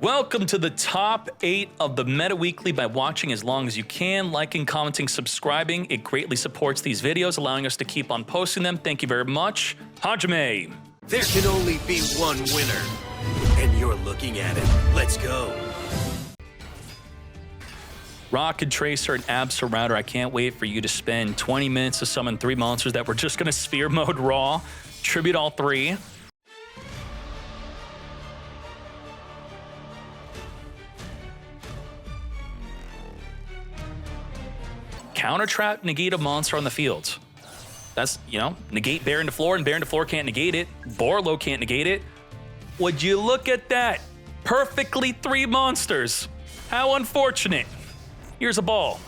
Welcome to the top 8 of the Meta Weekly by watching as long as you can, liking, commenting, subscribing. It greatly supports these videos, allowing us to keep on posting them. Thank you very much. Hajime. There can only be one winner, and you're looking at it. Let's go. Rocket Tracer and Absol Router. I can't wait for you to spend 20 minutes to summon 3 monsters that we're just going to sphere mode raw. Tribute all 3. Counter trap, negate a monster on the field. That's, negate Baron to floor, and Baron to floor can't negate it. Borlo can't negate it. Would you look at that? Perfectly 3 monsters. How unfortunate. Here's a ball.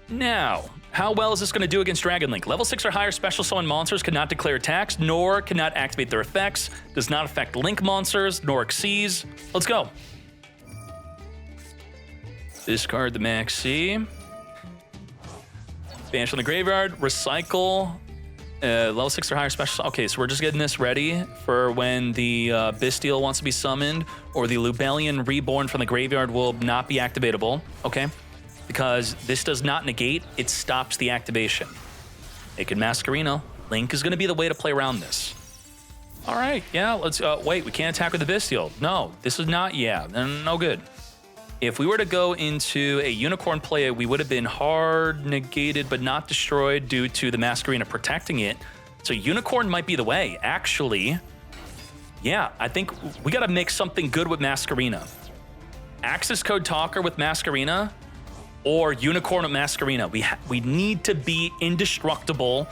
Now, how well is this going to do against Dragon Link? Level 6 or higher special summon monsters cannot declare attacks, nor cannot activate their effects. Does not affect Link monsters, nor Xyz. Let's go. Discard the Maxi. Banish from the graveyard. Recycle. Level 6 or higher special. Okay, so we're just getting this ready for when the Bestial wants to be summoned, or the Lubellion Reborn from the graveyard will not be activatable. Okay, because this does not negate, it stops the activation. Naked Masquerena. Link is going to be the way to play around this. All right, yeah, let's. Wait, we can't attack with the Bestial. No, this is not. Yeah, no good. If we were to go into a Unicorn play, we would have been hard negated but not destroyed due to the Masquerena protecting it. So Unicorn might be the way. Actually, yeah, I think we got to make something good with Masquerena. Access Code Talker with Masquerena or Unicorn with Masquerena. We need to be indestructible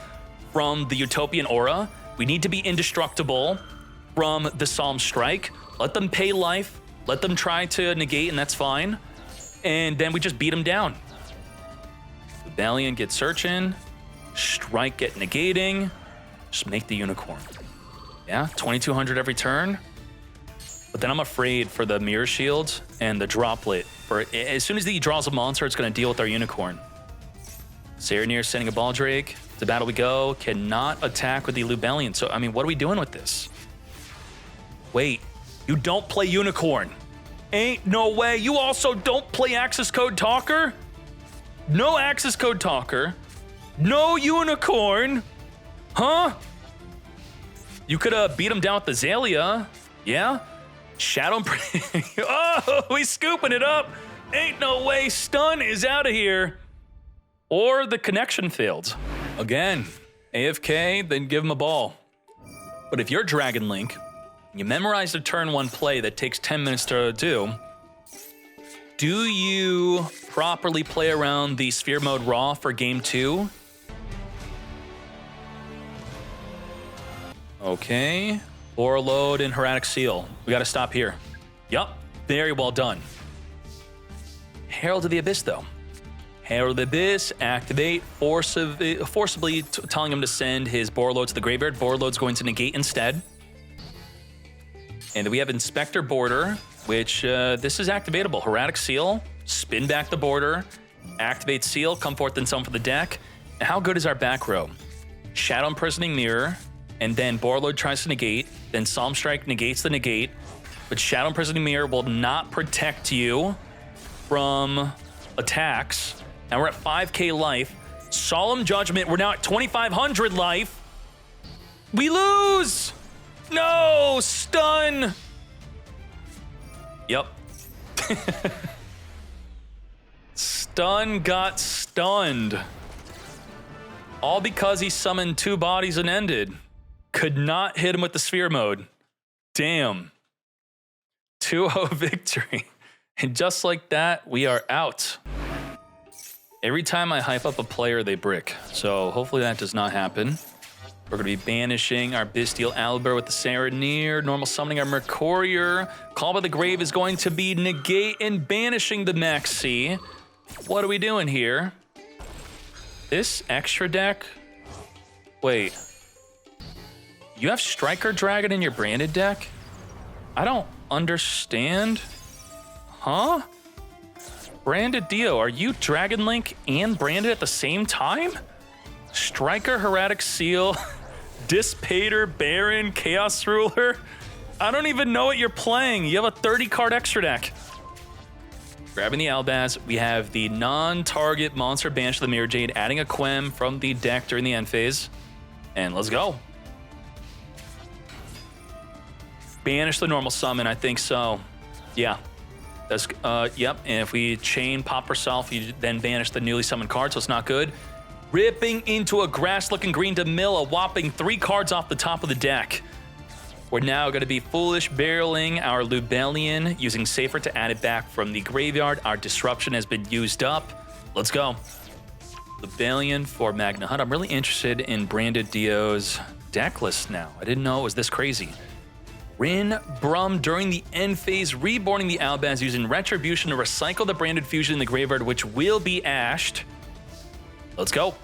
from the Utopian Aura. We need to be indestructible from the Psalm Strike. Let them pay life. Let them try to negate, and that's fine. And then we just beat them down. Rebellion get searching. Strike get negating. Just make the Unicorn. Yeah, 2200 every turn. But then I'm afraid for the Mirror Shield and the Droplet. As soon as he draws a monster, it's going to deal with our Unicorn. Serenir sending a Baldrake. To battle we go. Cannot attack with the Lubellion. So, I mean, what are we doing with this? Wait. You don't play Unicorn. Ain't no way. You also don't play Access Code Talker? No Access Code Talker. No Unicorn. Huh? You could have beat him down with the Azalea. Yeah? Shadow... Oh, he's scooping it up. Ain't no way. Stun is out of here. Or the connection failed. Again, AFK, then give him a ball. But if you're Dragon Link... You memorize the turn 1 play that takes 10 minutes to do. Do you properly play around the Sphere Mode Raw for Game 2? Okay. Overload and Hieratic Seal. We gotta stop here. Yup. Very well done. Herald of the Abyss, though. Herald of the Abyss, activate, forcibly telling him to send his Borload to the graveyard. Borload's going to negate instead. And then we have Inspector Border, which this is activatable. Hieratic Seal, spin back the border, activate Seal, come forth and summon for the deck. Now, how good is our back row? Shadow Imprisoning Mirror, and then Borload tries to negate, then Psalm Strike negates the negate, but Shadow Imprisoning Mirror will not protect you from attacks. Now we're at 5k life. Solemn Judgment, we're now at 2500 life. We lose! No! Stun! Yep. Stun got stunned. All because he summoned 2 bodies and ended. Could not hit him with the Sphere Mode. Damn. 2-0 victory. And just like that, we are out. Every time I hype up a player, they brick. So hopefully that does not happen. We're going to be banishing our Bestial Albert with the Serenir, normal summoning our Mercurier. Call by the Grave is going to be negate and banishing the Maxi. What are we doing here? This extra deck? Wait. You have Striker Dragon in your branded deck? I don't understand. Huh? Branded Dio, are you Dragon Link and branded at the same time? Striker, Hieratic Seal, Dispater, Baron, Chaos Ruler. I don't even know what you're playing. You have a 30-card extra deck. Grabbing the Albaz, we have the non-target monster banish to the Mirror Jade, adding a Quem from the deck during the end phase. And let's go. Banish the normal summon, I think so. Yeah. That's, yep. And if we chain pop herself, you then banish the newly summoned card, so it's not good. Ripping into a grass-looking green to mill a whopping 3 cards off the top of the deck. We're now going to be foolish barreling our Lubellion, using Safer to add it back from the graveyard. Our Disruption has been used up. Let's go. Lubellion for Magna Hut. I'm really interested in Branded Dio's deck list now. I didn't know it was this crazy. Rin Brum during the end phase, reborning the Albaz using Retribution to recycle the Branded Fusion in the graveyard, which will be ashed. Let's go.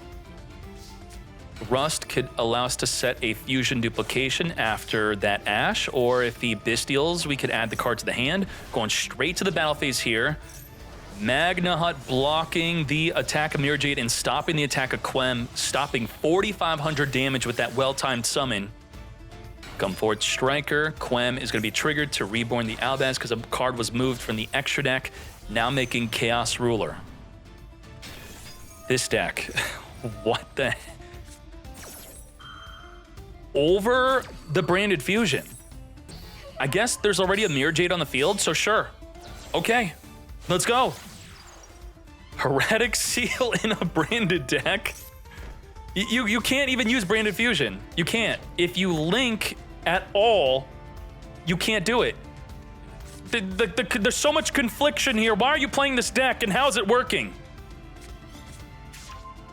Rust could allow us to set a Fusion Duplication after that Ash, or if he Bystials, we could add the card to the hand. Going straight to the battle phase here. Magna Hut blocking the attack of Mirror Jade and stopping the attack of Quem, stopping 4,500 damage with that well-timed summon. Come forward, Striker. Quem is going to be triggered to reborn the Albaz because a card was moved from the extra deck, now making Chaos Ruler. This deck, what the heck? Over the Branded Fusion. I guess there's already a Mirror Jade on the field, so sure. Okay, let's go. Heretic Seal in a Branded deck? You can't even use Branded Fusion. You can't. If you link at all, you can't do it. There's so much confliction here. Why are you playing this deck and how is it working?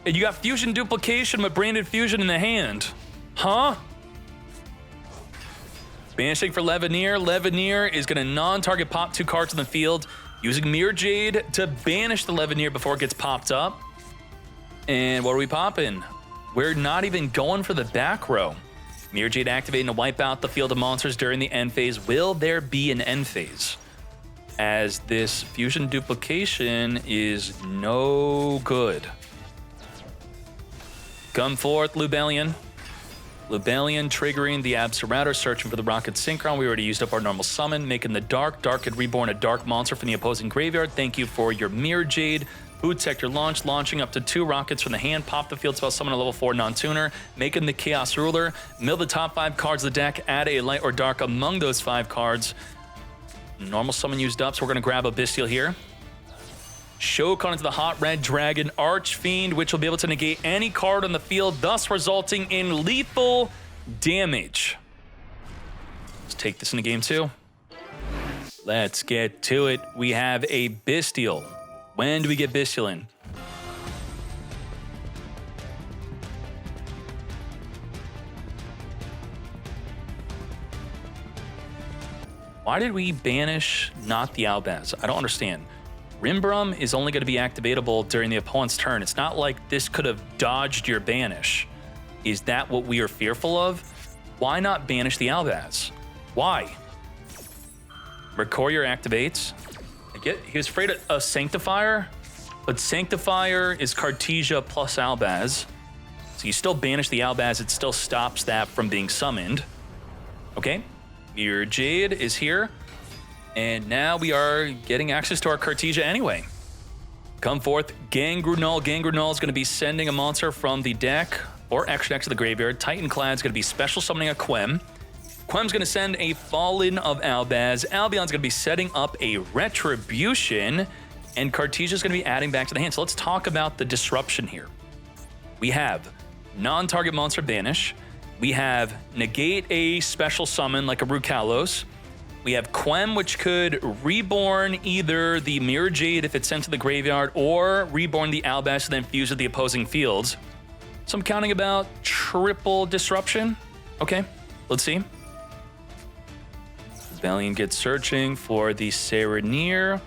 And you got Fusion Duplication with Branded Fusion in the hand. Huh? Banishing for Leveneer. Leveneer is going to non-target pop 2 cards in the field, using Mirror Jade to banish the Leveneer before it gets popped up. And what are we popping? We're not even going for the back row. Mirror Jade activating to wipe out the field of monsters during the end phase. Will there be an end phase? As this Fusion Duplication is no good. Come forth, Lubellion. Lubellion triggering the Absurrouter, searching for the Rocket Synchron. We already used up our normal summon, making the Dark. Dark had reborn a Dark monster from the opposing graveyard. Thank you for your Mirror Jade. Boot Sector launch, launching up to 2 rockets from the hand. Pop the field spell, summon a level 4 non-tuner, making the Chaos Ruler. Mill the top 5 cards of the deck, add a light or dark among those 5 cards. Normal summon used up, so we're going to grab a Bystial here. Shokan into the Hot Red Dragon Archfiend, which will be able to negate any card on the field, thus resulting in lethal damage. Let's take this into game 2. Let's get to it. We have a Bystial. When do we get Bystial in? Why did we banish not the Albaz? I don't understand. Rimbrum is only going to be activatable during the opponent's turn. It's not like this could have dodged your banish. Is that what we are fearful of? Why not banish the Albaz? Why? Mercurier activates. I get he was afraid of Sanctifier, but Sanctifier is Cartesia plus Albaz. So you still banish the Albaz, it still stops that from being summoned. Okay, your Jade is here. And now we are getting access to our Cartesia anyway. Come forth, Gangrunul. Gangrunul is going to be sending a monster from the deck or extra deck to the graveyard. Titanclad is going to be special summoning a Quem. Quem's going to send a Fallen of Albaz. Albion's going to be setting up a Retribution. And Cartesia is going to be adding back to the hand. So let's talk about the disruption here. We have non-target monster banish. We have negate a special summon like a Rukalos. We have Quem, which could reborn either the Mirror Jade if it's sent to the graveyard, or reborn the Albaz and then fuse with the opposing fields. So I'm counting about triple disruption. Okay, let's see. Valiant gets searching for the Serenir.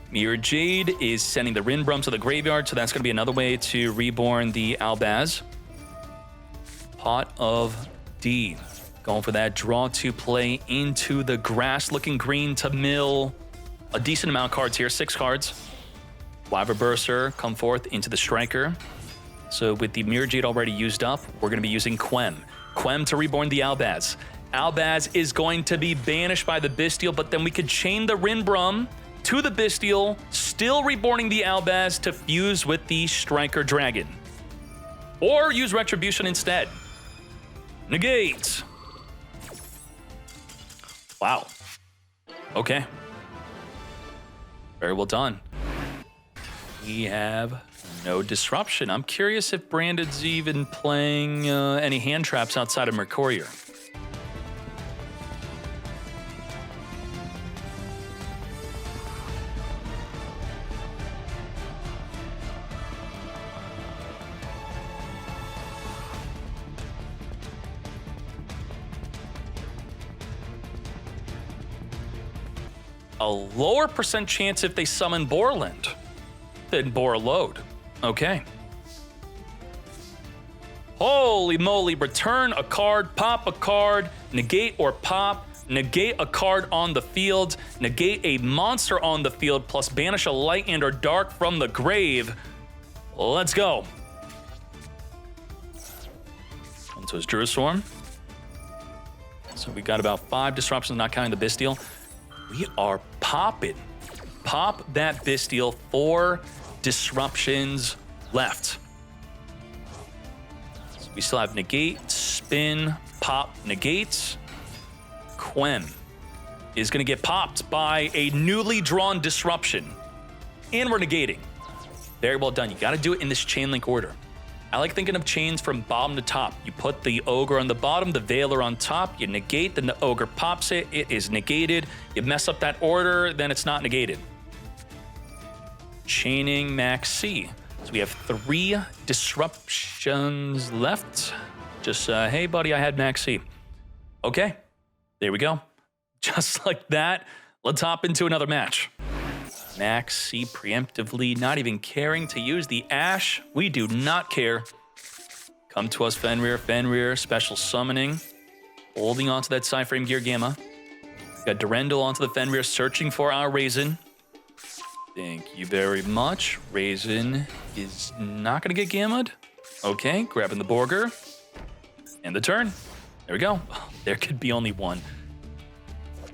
Mirror Jade is sending the Rinbrum to the graveyard, so that's going to be another way to reborn the Albaz. Pot of D. Going for that draw to play into the grass, looking green to mill a decent amount of cards here, 6 cards. Wyver Burster come forth into the Striker. So with the Mirror Jade already used up, we're going to be using Quem. Quem to reborn the Albaz. Albaz is going to be banished by the Bestial, but then we could chain the Rinbrum to the Bestial, still reborning the Albaz to fuse with the Striker Dragon. Or use Retribution instead. Negate. Wow. Okay. Very well done. We have no disruption. I'm curious if Brandon's even playing any hand traps outside of Mercurier. A lower percent chance if they summon Borland than Borload. Okay. Holy moly, return a card, pop a card, negate or pop, negate a card on the field, negate a monster on the field, plus banish a light and or dark from the grave. Let's go. So it's Druiswarm. So we got about 5 disruptions, not counting the Bestial. We are popping. Pop that Bestial, 4 disruptions left. So we still have negate, spin, pop, negate. Quem is going to get popped by a newly drawn disruption. And we're negating. Very well done. You got to do it in this chain link order. I like thinking of chains from bottom to top. You put the Ogre on the bottom, the Veiler on top, you negate, then the Ogre pops it, it is negated. You mess up that order, then it's not negated. Chaining Max C. So we have 3 disruptions left. Just, hey buddy, I had Max C. Okay, there we go. Just like that, let's hop into another match. Max C preemptively, not even caring to use the Ash. We do not care. Come to us, Fenrir. Fenrir, special summoning. Holding onto that Psyframe Gear Gamma. Got Durendal onto the Fenrir, searching for our Raisin. Thank you very much. Raisin is not going to get gammaed. Okay, grabbing the Borger. And the turn. There we go. There could be only one.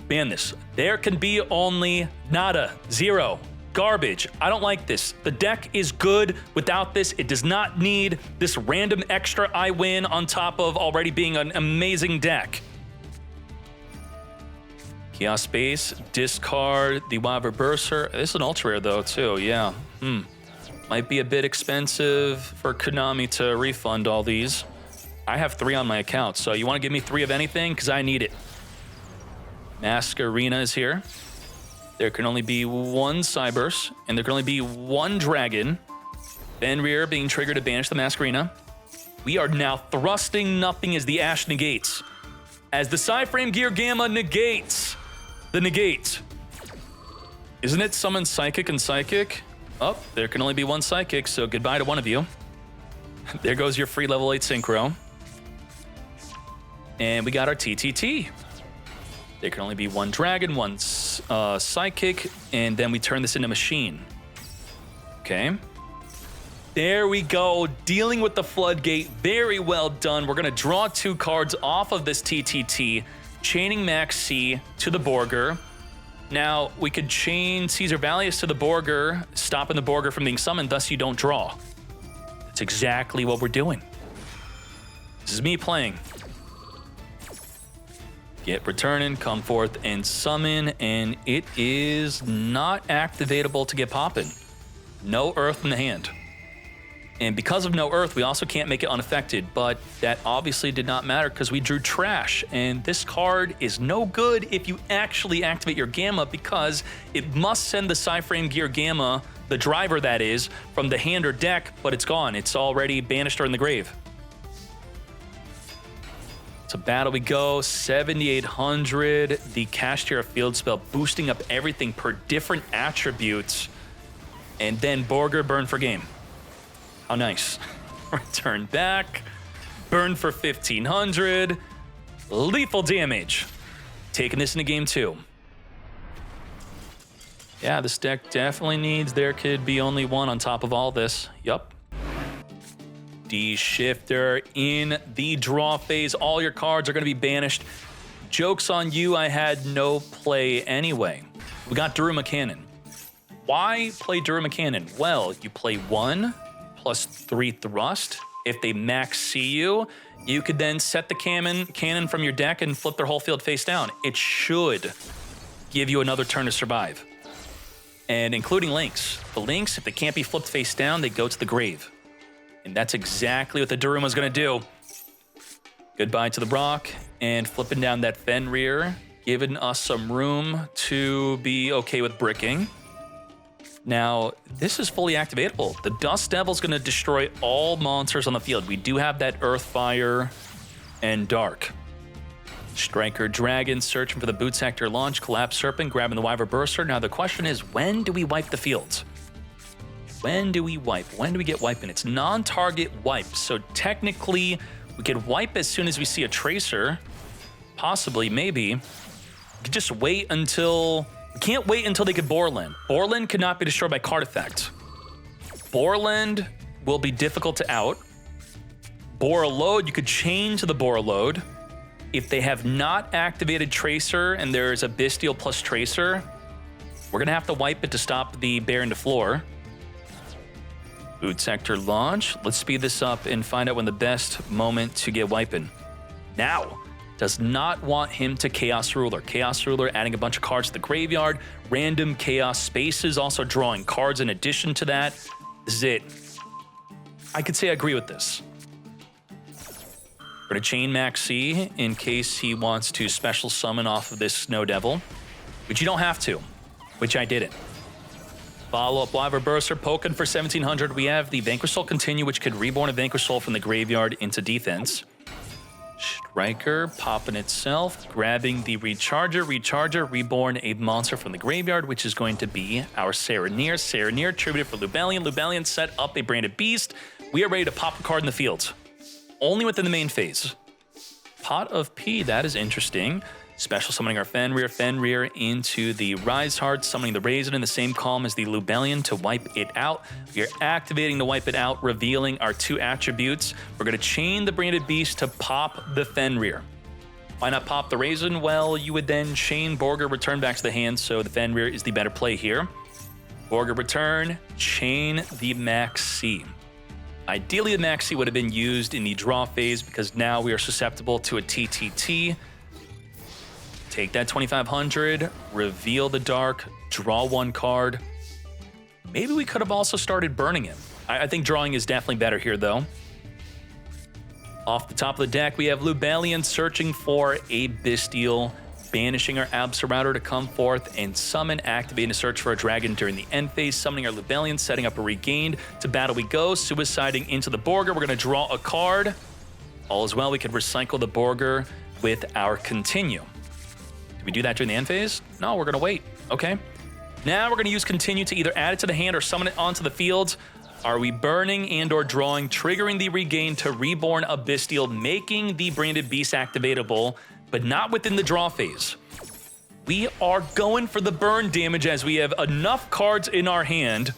Ban this. There can be only nada, 0, garbage. I don't like this. The deck is good without this. It does not need this random extra I win on top of already being an amazing deck. Chaos Space, discard the Wyver Berser. This is an ultra rare though too, yeah. Might be a bit expensive for Konami to refund all these. I have 3 on my account, so you want to give me 3 of anything? Because I need it. Masquerena is here. There can only be 1 Cyberse, and there can only be 1 Dragon. Fenrir being triggered to banish the Masquerena. We are now thrusting nothing as the Ash negates. As the Psyframe Gear Gamma negates the negate. Isn't it summon Psychic and Psychic? Oh, there can only be 1 Psychic, so goodbye to one of you. There goes your free level 8 Synchro. And we got our TTT. There can only be 1 Dragon, 1 Psychic, and then we turn this into Machine. Okay. There we go. Dealing with the Floodgate. Very well done. We're going to draw 2 cards off of this TTT, chaining Max C to the Borger. Now, we could chain Caesar Valius to the Borger, stopping the Borger from being summoned, thus you don't draw. That's exactly what we're doing. This is me playing. Get returning, come forth and summon, and it is not activatable to get poppin'. No Earth in the hand. And because of no Earth, we also can't make it unaffected, but that obviously did not matter because we drew trash, and this card is no good if you actually activate your Gamma because it must send the Psyframe Gear Gamma, the driver that is, from the hand or deck, but it's gone. It's already banished or in the grave. To battle we go, 7,800. The Kashtira field spell boosting up everything per different attributes. And then Borger burn for game. How nice. Return back. Burn for 1,500. Lethal damage. Taking this into game 2. Yeah, this deck definitely needs there could be only 1 on top of all this. Yup. D-Shifter in the draw phase. All your cards are going to be banished. Joke's on you, I had no play anyway. We got Daruma Cannon. Why play Daruma Cannon? Well, you play 1 plus 3 thrust. If they max see you, you could then set the cannon from your deck and flip their whole field face down. It should give you another turn to survive. And including links. The links, if they can't be flipped face down, they go to the grave. And that's exactly what the Daruma's gonna do. Goodbye to the rock, and flipping down that Fenrir, giving us some room to be okay with bricking. Now, this is fully activatable. The Dust Devil's gonna destroy all monsters on the field. We do have that Earth, Fire, and Dark. Striker Dragon searching for the Boot Sector launch, Collapse Serpent grabbing the Wyver Burster. Now the question is, when do we wipe the fields? When do we wipe? When do we get wiping? It's non-target wipe, so technically we could wipe as soon as we see a Tracer. Possibly, maybe. We could just wait until... We can't wait until they get Borland. Borland could not be destroyed by card effect. Borland will be difficult to out. Borreload, you could chain to the Borreload. If they have not activated Tracer and there's a Bestial plus Tracer, we're gonna have to wipe it to stop the Baron to floor. Boot Sector launch. Let's speed this up and find out when the best moment to get wiping. Now. Does not want him to Chaos Ruler. Chaos Ruler adding a bunch of cards to the graveyard. Random Chaos Spaces also drawing cards in addition to that. This is it. I could say I agree with this. We're gonna chain Max C in case he wants to special summon off of this Snow Devil, which you don't have to, which I didn't. Follow up Wyver Burster, poking for 1700. We have the Vanquish Soul Continue, which could reborn a Vanquish Soul from the graveyard into defense. Striker popping itself, grabbing the Recharger, reborn a monster from the graveyard, which is going to be our Serenir. Serenir tributed for Lubellion. Lubellion set up a Branded Beast. We are ready to pop a card in the field. Only within the main phase. Pot of P, that is interesting. Special summoning our Fenrir into the Rise Heart, summoning the Raisin in the same column as the Lubellion to wipe it out. We are activating the wipe it out, revealing our 2 attributes. We're going to chain the Branded Beast to pop the Fenrir. Why not pop the Raisin? Well, you would then chain Borger, return back to the hand, so the Fenrir is the better play here. Borger return, chain the Max C. Ideally, the Max C would have been used in the draw phase because now we are susceptible to a TTT. Take that 2500, reveal the Dark, draw 1 card. Maybe we could have also started burning him. I think drawing is definitely better here, though. Off the top of the deck, we have Lubellion searching for a Bestial, banishing our Absorrouter to come forth and summon, activating a search for a dragon during the end phase, summoning our Lubellion, setting up a Regained. To battle we go, suiciding into the Borger. We're going to draw a card. All is well, we could recycle the Borger with our Continue. Did we do that during the end phase? No, we're going to wait. Okay. Now we're going to use Continue to either add it to the hand or summon it onto the field. Are we burning and or drawing, triggering the Regain to reborn a Bestial, making the Branded Beast activatable, but not within the draw phase? We are going for the burn damage as we have enough cards in our hand.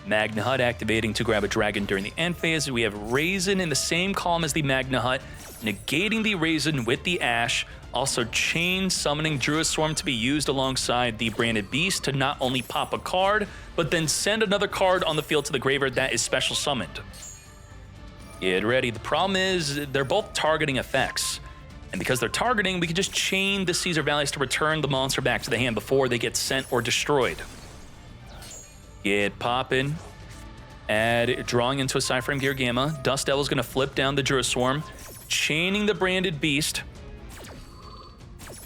Magna Hut activating to grab a dragon during the end phase. We have Raisin in the same column as the Magna Hut, negating the Raisin with the Ash. Also chain summoning Druid Swarm to be used alongside the Branded Beast to not only pop a card, but then send another card on the field to the graveyard that is special summoned. Get ready. The problem is they're both targeting effects. And because they're targeting, we can just chain the Caesar Valleys to return the monster back to the hand before they get sent or destroyed. Get poppin'. Add drawing into a Cyframe Gear Gamma. Dust Devil's gonna flip down the Druid Swarm, chaining the Branded Beast.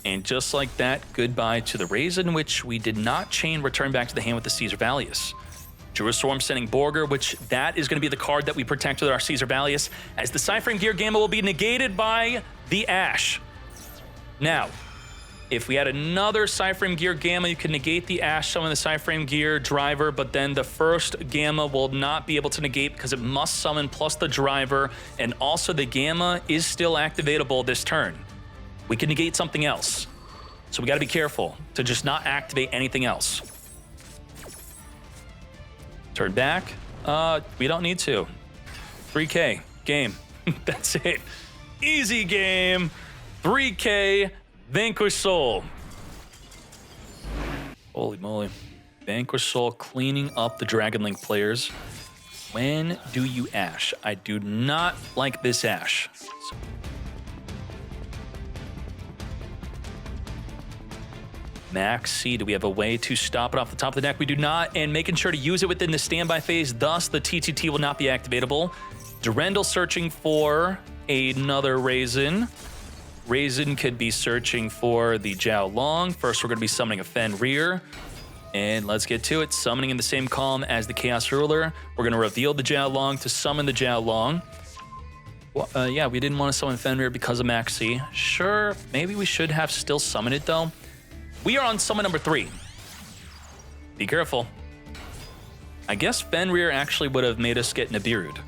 And just like that, goodbye to the Raisin, which we did not chain, return back to the hand with the Caesar Valleys. Druid Swarm sending Borger, which that is going to be the card that we protect with our Caesar Valleys, as the Cyframe Gear Gamma will be negated by the Ash. Now, if we had another Cyframe Gear Gamma, you can negate the Ash, summon the Cyframe Gear driver, but then the first Gamma will not be able to negate because it must summon plus the driver, and also the Gamma is still activatable this turn. We can negate something else. So we got to be careful to just not activate anything else. Turn back. We don't need to. 3K. Game. That's it. Easy game. 3K. Vanquish Soul. Holy moly. Vanquish Soul cleaning up the Dragon Link players. When do you Ash? I do not like this Ash. So Max C, do we have a way to stop it off the top of the deck? We do not, and making sure to use it within the standby phase, thus the TTT will not be activatable. Durendal searching for another Raisin. Raisin could be searching for the Jiao Long. First, we're going to be summoning a Fenrir. And let's get to it. Summoning in the same column as the Chaos Ruler. We're going to reveal the Jiao Long to summon the Jiao Long. Well, yeah, we didn't want to summon Fenrir because of Max C. Sure, maybe we should have still summoned it, though. We are on summon number 3. Be careful. I guess Fenrir actually would have made us get Nibiru'd.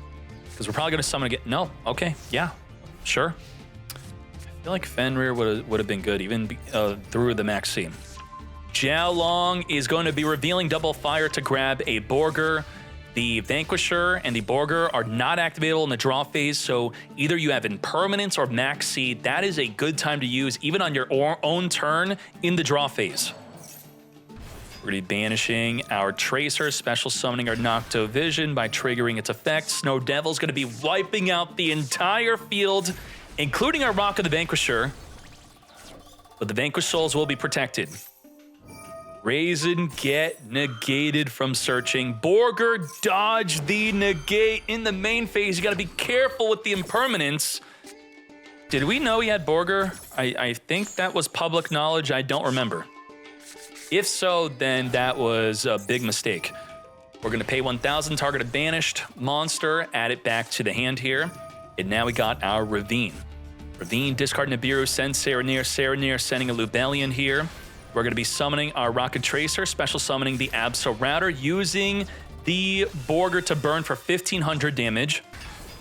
Because we're probably going to summon again. No, okay, yeah, sure. I feel like Fenrir would have been good, even through the Max C. Jiao Long is going to be revealing Double Fire to grab a Borger. The Vanquisher and the Borger are not activatable in the draw phase, so either you have Impermanence or Max C. That is a good time to use, even on your own turn in the draw phase. We're going to be banishing our Tracer, special summoning our Nocto Vision by triggering its effect. Snow Devil's going to be wiping out the entire field, including our Rock of the Vanquisher. But the Vanquished Souls will be protected. Raisin get negated from searching. Borger dodge the negate in the main phase. You got to be careful with the Impermanence. Did we know he had Borger? I think that was public knowledge. I don't remember. If so, then that was a big mistake. We're going to pay 1,000, target a banished monster, add it back to the hand here. And now we got our Ravine. Ravine, discard Nibiru, send Serenir, sending a Lubellion here. We're going to be summoning our Rocket Tracer, special summoning the Absol Router, using the Borger to burn for 1,500 damage.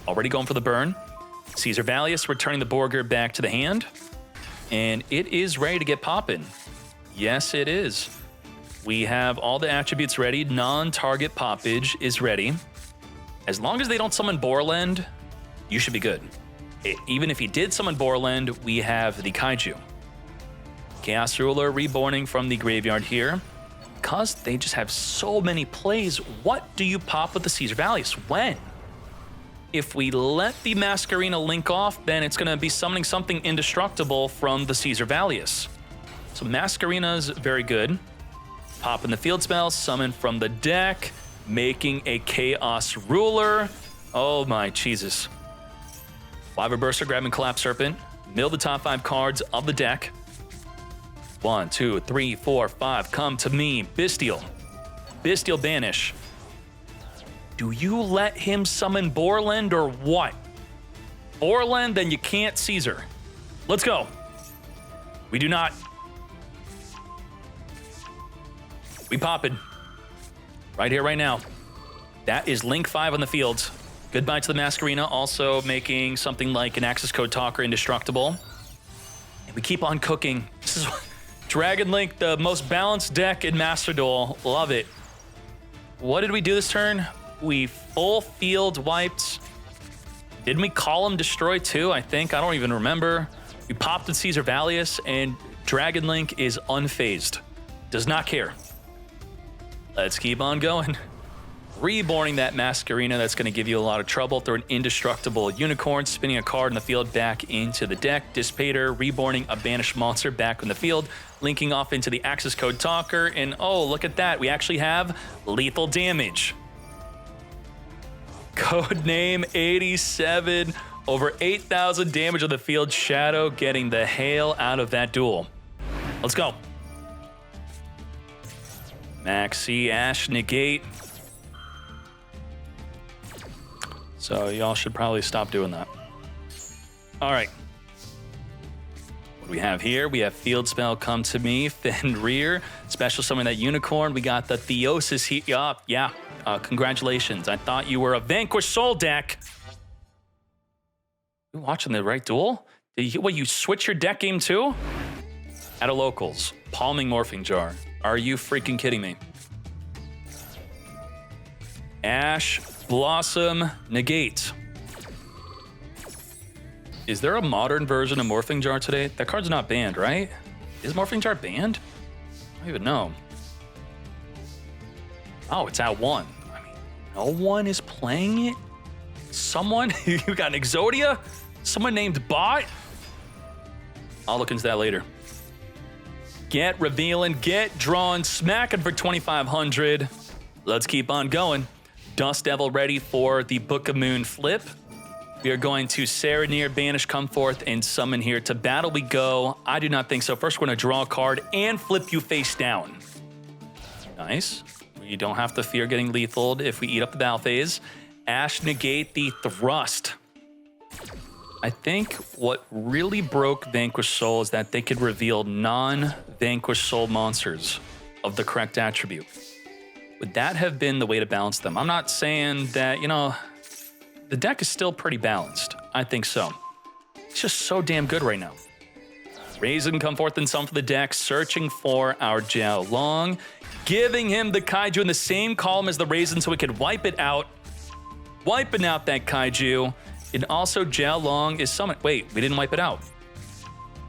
Already going for the burn. Caesar Valius returning the Borger back to the hand. And it is ready to get poppin'. Yes, it is. We have all the attributes ready. Non-target poppage is ready. As long as they don't summon Borland, you should be good. Even if he did summon Borland, we have the Kaiju. Chaos Ruler reborning from the graveyard here. Because they just have so many plays, what do you pop with the Caesar Valius? When? If we let the Masquerena link off, then it's going to be summoning something indestructible from the Caesar Valius. So Masquerena's very good. Pop in the field spell, summon from the deck, making a Chaos Ruler. Oh my Jesus. Lava Burster, grabbing Collapse Serpent. Mill the top 5 cards of the deck. 1, 2, 3, 4, 5. Come to me. Bystial. Bystial banish. Do you let him summon Borland or what? Borland, then you can't Caesar. Let's go. We do not. We poppin'. Right here, right now. That is Link 5 on the field. Goodbye to the Masquerena, also making something like an access code talker indestructible. And we keep on cooking. This is Dragon Link, the most balanced deck in Master Duel. Love it. What did we do this turn? We full field wiped. Didn't we call him Destroy too? I think. I don't even remember. We popped with Caesar Valius, and Dragon Link is unfazed. Does not care. Let's keep on going. Reborning that Masquerena, that's going to give you a lot of trouble. Throw an indestructible Unicorn, spinning a card in the field back into the deck. Dissipator, reborning a banished monster back in the field, linking off into the access code talker, and oh, look at that. We actually have lethal damage. Codename 87, over 8,000 damage on the field. Shadow getting the hail out of that duel. Let's go. Maxi, Ash, negate. So y'all should probably stop doing that. All right. What do we have here? We have Field Spell, Come to Me, Fenrir, special summon that Unicorn. We got the Theosis here. Yeah. Congratulations. I thought you were a Vanquish Soul deck. You watching the right duel? You switch your deck game too? At a locals, Palming Morphing Jar. Are you freaking kidding me? Ash, Blossom, negate. Is there a modern version of Morphing Jar today? That card's not banned, right? Is Morphing Jar banned? I don't even know. Oh, it's at 1. I mean, no one is playing it? Someone? You got an Exodia? Someone named Bot? I'll look into that later. Get revealing, get drawn, smacking for 2,500. Let's keep on going. Dust Devil ready for the Book of Moon flip. We are going to Serenir, Banish, come forth, and summon here. To battle we go. I do not think so. First, we're going to draw a card and flip you face down. Nice. We don't have to fear getting lethaled if we eat up the battle phase. Ash negate the thrust. I think what really broke Vanquish Soul is that they could reveal non-Vanquish Soul monsters of the correct attribute. Would that have been the way to balance them? I'm not saying that, you know, the deck is still pretty balanced. I think so. It's just so damn good right now. Raisin come forth and summon for the deck, searching for our Jiao Long, giving him the Kaiju in the same column as the Raisin so we could wipe it out. Wiping out that Kaiju. And also Jiao Long is summoned. Wait, we didn't wipe it out.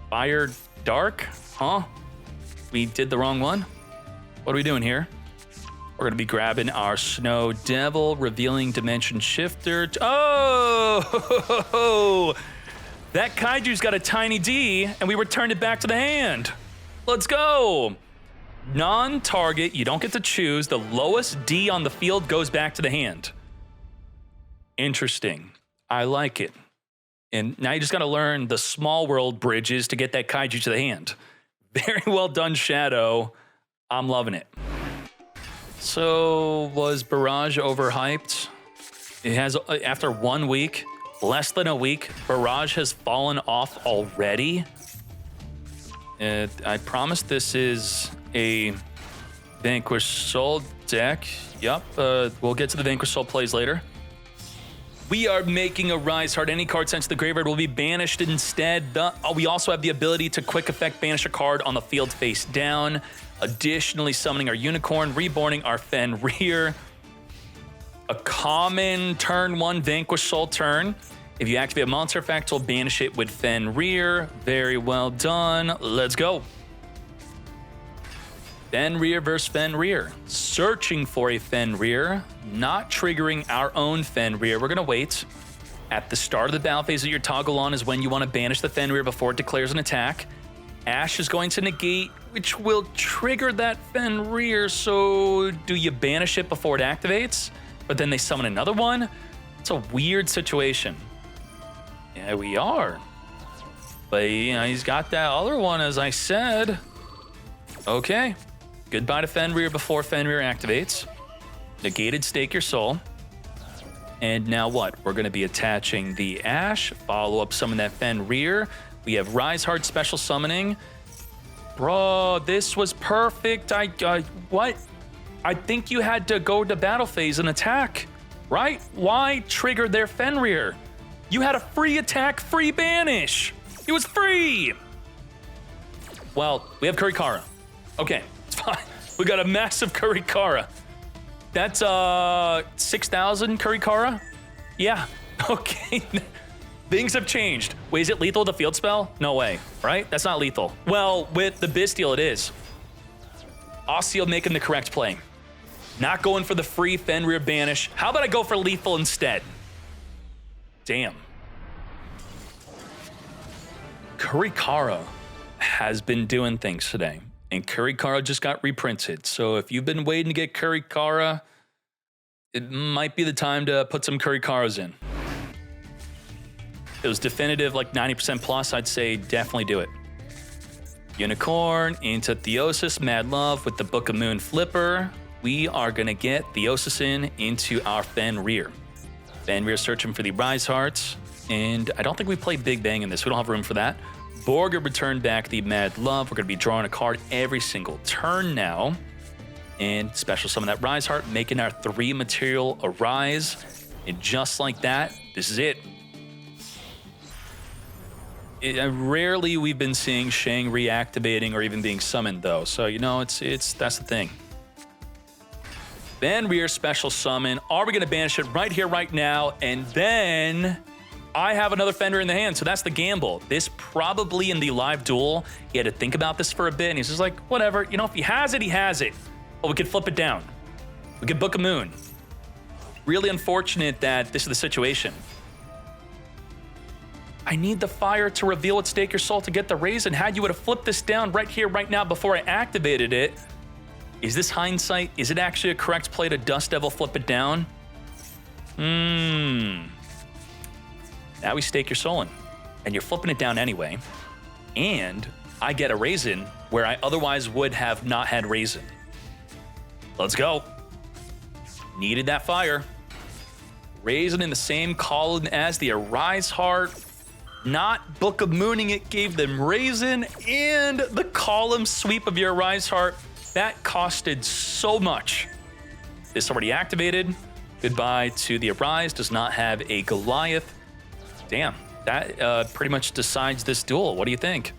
Fire Dark? Huh? We did the wrong one? What are we doing here? We're gonna be grabbing our Snow Devil, revealing Dimension Shifter. Oh! That Kaiju's got a tiny D, and we returned it back to the hand. Let's go! Non-target, you don't get to choose. The lowest D on the field goes back to the hand. Interesting. I like it. And now you just gotta learn the small world bridges to get that Kaiju to the hand. Very well done, Shadow. I'm loving it. So, was Barrage overhyped? It has, after 1 week, less than a week, Barrage has fallen off already. I promise this is a Vanquish Soul deck. Yup, we'll get to the Vanquish Soul plays later. We are making a Rise Heart. Any card sent to the graveyard will be banished instead. We also have the ability to quick effect banish a card on the field face down. Additionally, summoning our Unicorn, reborning our Fenrir. A common turn 1 Vanquish Soul turn. If you activate a monster effect, we'll banish it with Fenrir. Very well done. Let's go. Fenrir versus Fenrir. Searching for a Fenrir, not triggering our own Fenrir. We're gonna wait. At the start of the battle phase that your toggle on is when you want to banish the Fenrir before it declares an attack. Ash is going to negate, which will trigger that Fenrir. So do you banish it before it activates? But then they summon another one? It's a weird situation. Yeah, we are. But, you know, he's got that other one, as I said. Okay. Goodbye to Fenrir before Fenrir activates. Negated Stake Your Soul. And now what? We're going to be attaching the Ash. Follow up summon that Fenrir. We have Rise Heart special summoning. Bro, this was perfect. What? I think you had to go to battle phase and attack, right? Why trigger their Fenrir? You had a free attack, free banish. It was free. Well, we have Kurikara. Okay, it's fine. We got a massive Kurikara. That's 6,000 Kurikara? Yeah, okay. Things have changed. Wait, is it lethal with a field spell? No way, right? That's not lethal. Well, with the Bestial, it is. Osseo making the correct play. Not going for the free Fenrir banish. How about I go for lethal instead? Damn. Kurikara has been doing things today. And Kurikara just got reprinted. So if you've been waiting to get Kurikara, it might be the time to put some Kurikaras in. It was definitive, like 90% plus, I'd say definitely do it. Unicorn into Theosis, Mad Love with the Book of Moon Flipper. We are gonna get Theosis into our Fenrir. Fenrir searching for the Rise Hearts. And I don't think we play Big Bang in this. We don't have room for that. Borger returned back the Mad Love. We're gonna be drawing a card every single turn now. And special summon that Rise Heart, making our 3 material arise. And just like that, this is it. Rarely we've been seeing Shang reactivating or even being summoned though. So, you know, that's the thing. Fenrir special summon. Are we gonna banish it right here, right now? And then I have another Fenrir in the hand, so that's the gamble. This probably in the live duel, he had to think about this for a bit, and he's just like, whatever. You know, if he has it, he has it. But we could flip it down. We could book a moon. Really unfortunate that this is the situation. I need the fire to reveal its Stake Your Soul to get the raisin. Had you would have flipped this down right here, right now, before I activated it. Is this hindsight? Is it actually a correct play to Dust Devil flip it down? Now we Stake Your Soul in. And you're flipping it down anyway. And I get a raisin where I otherwise would have not had raisin. Let's go. Needed that fire. Raisin in the same column as the Arise Heart. Not Book of Mooning it, gave them raisin and the column sweep of your Arise Heart. That costed so much. This already activated. Goodbye to the Arise. Does not have a Goliath. Damn, that pretty much decides this duel. What do you think?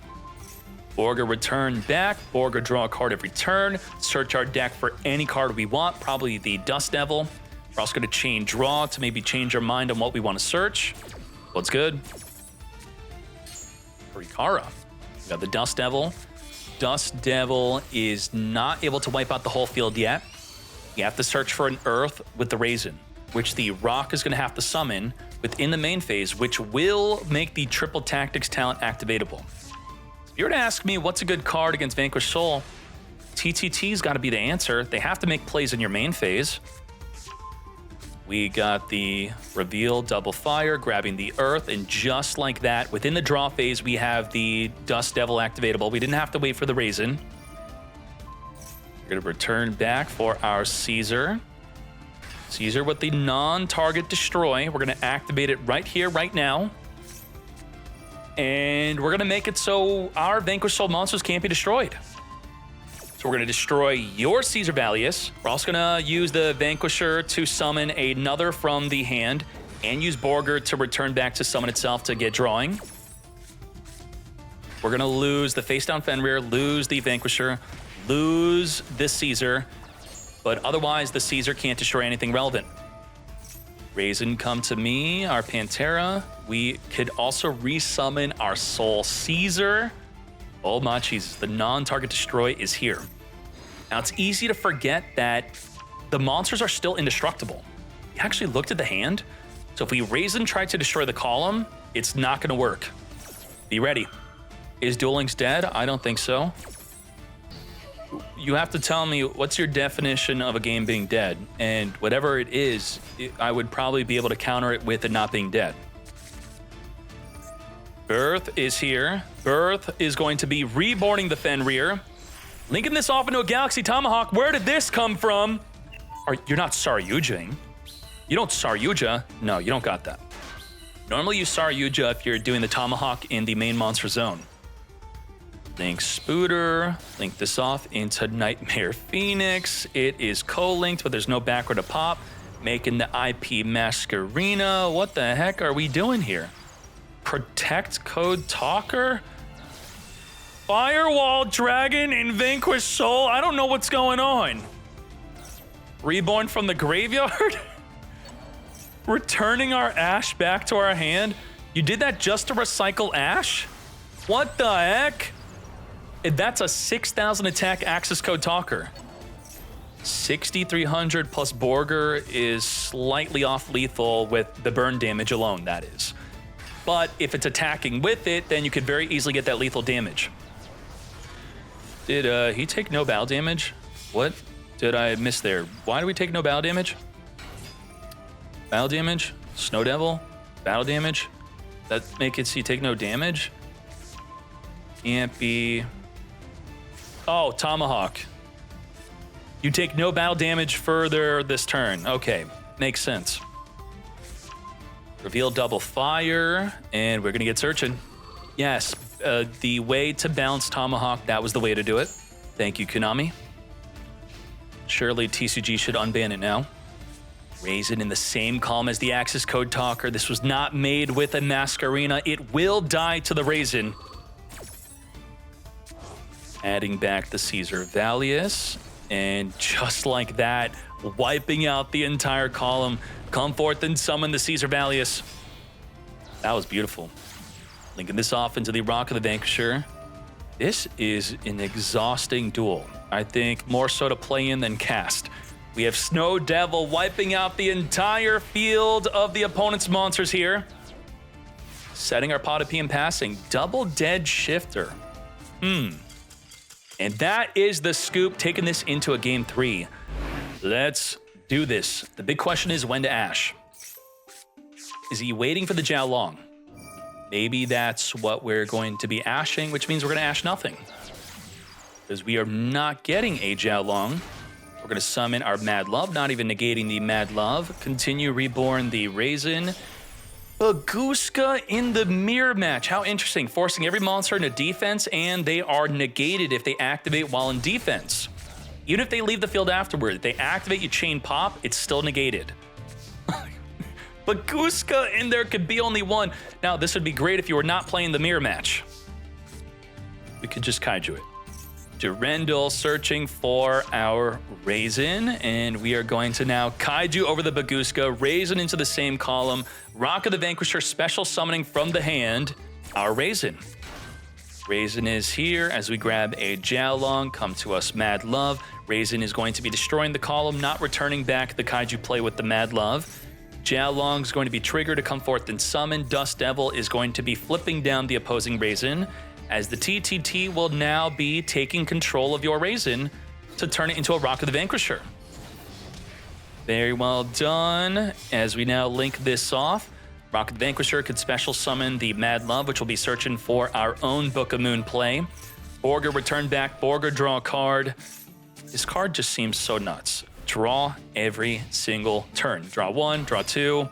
Borga return back. Borga draw a card every turn. Search our deck for any card we want. Probably the Dust Devil. We're also going to chain draw to maybe change our mind on what we want to search. What's good? Rikara. We got the Dust Devil. Dust Devil is not able to wipe out the whole field yet. You have to search for an Earth with the Raisin, which the Rock is going to have to summon within the main phase, which will make the Triple Tactics talent activatable. If you were to ask me what's a good card against Vanquish Soul, TTT's got to be the answer. They have to make plays in your main phase. We got the reveal, double fire, grabbing the Earth, and just like that, within the draw phase, we have the Dust Devil activatable. We didn't have to wait for the Raisin. We're going to return back for our Caesar. Caesar with the non-target destroy. We're going to activate it right here, right now. And we're going to make it so our Vanquish Soul monsters can't be destroyed. So we're going to destroy your Caesar Valius. We're also going to use the Vanquisher to summon another from the hand and use Borger to return back to summon itself to get drawing. We're going to lose the face down Fenrir, lose the Vanquisher, lose this Caesar, but otherwise the Caesar can't destroy anything relevant. Raisin come to me, our Pantera. We could also resummon our Soul Caesar. Oh my Jesus, the non-target destroy is here. Now it's easy to forget that the monsters are still indestructible. We actually looked at the hand. So if we Raisin try to destroy the column, it's not gonna work. Be ready. Is Duel Links dead? I don't think so. You have to tell me what's your definition of a game being dead, and whatever it is, I would probably be able to counter it with it not being dead. Birth is here. Birth is going to be reborning the Fenrir. Linking this off into a Galaxy Tomahawk. Where did this come from? You're not Saryujing. You don't Saryuja. No, you don't got that. Normally you Saryuja if you're doing the Tomahawk in the main monster zone. Link Spooter. Link this off into Nightmare Phoenix. It is co-linked, but there's no backward to pop. Making the IP Masquerina. What the heck are we doing here? Protect Code Talker? Firewall Dragon in Vanquish Soul? I don't know what's going on. Reborn from the graveyard? Returning our Ash back to our hand? You did that just to recycle Ash? What the heck? That's a 6,000 attack Access Code Talker. 6,300 plus Borger is slightly off lethal with the burn damage alone, that is. But if it's attacking with it, then you could very easily get that lethal damage. Did he take no battle damage? What did I miss there? Why do we take no battle damage? Battle damage? Snow Devil? Battle damage? That make it so you take no damage? Can't be... Oh, Tomahawk. You take no battle damage further this turn. Okay, makes sense. Reveal double fire, and we're gonna get searching. Yes, the way to balance Tomahawk, that was the way to do it. Thank you, Konami. Surely TCG should unban it now. Raise it in the same column as the Access Code Talker. This was not made with a Masquerina. It will die to the Raisin. Adding back the Caesar Valius. And just like that, wiping out the entire column. Come forth and summon the Caesar Valius. That was beautiful. Linking this off into the Rock of the Vanquisher. This is an exhausting duel. I think more so to play in than cast. We have Snow Devil wiping out the entire field of the opponent's monsters here. Setting our pot of P and passing. Double Dead Shifter. And that is the scoop, taking this into a game 3. Let's do this. The big question is when to Ash. Is he waiting for the Jiao Long? Maybe that's what we're going to be ashing, which means we're going to ash nothing. Because we are not getting a Jiao Long. We're going to summon our Mad Love, not even negating the Mad Love. Continue Reborn the Raisin. Baguska in the mirror match. How interesting. Forcing every monster into defense, and they are negated if they activate while in defense. Even if they leave the field afterward, if they activate, you chain pop, it's still negated. Baguska in there could be only one. Now, this would be great if you were not playing the mirror match. We could just kaiju it. Durendal searching for our Raisin, and we are going to now kaiju over the Baguska, Raisin into the same column, Rock of the Vanquisher special summoning from the hand, our Raisin. Raisin is here as we grab a Jiao Long, come to us Mad Love. Raisin is going to be destroying the column, not returning back the kaiju play with the Mad Love. Jiao Long is going to be triggered to come forth and summon. Dust Devil is going to be flipping down the opposing Raisin, as the TTT will now be taking control of your Raisin to turn it into a Rock of the Vanquisher. Very well done. As we now link this off, Rock of the Vanquisher could special summon the Mad Love, which will be searching for our own Book of Moon play. Borger return back, Borger draw a card. This card just seems so nuts. Draw every single turn. Draw 1, draw 2.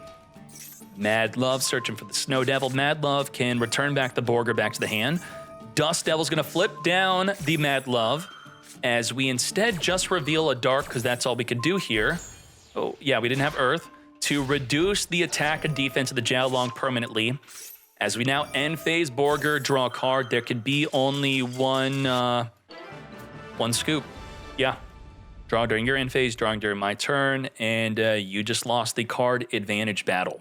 Mad Love searching for the Snow Devil. Mad Love can return back the Borger back to the hand. Dust Devil's gonna flip down the Mad Love as we instead just reveal a Dark, because that's all we could do here. Oh, yeah, we didn't have Earth. To reduce the attack and defense of the Jiao Long permanently. As we now end phase Borger, draw a card. There could be only one scoop. Yeah. Draw during your end phase, drawing during my turn, and you just lost the card advantage battle.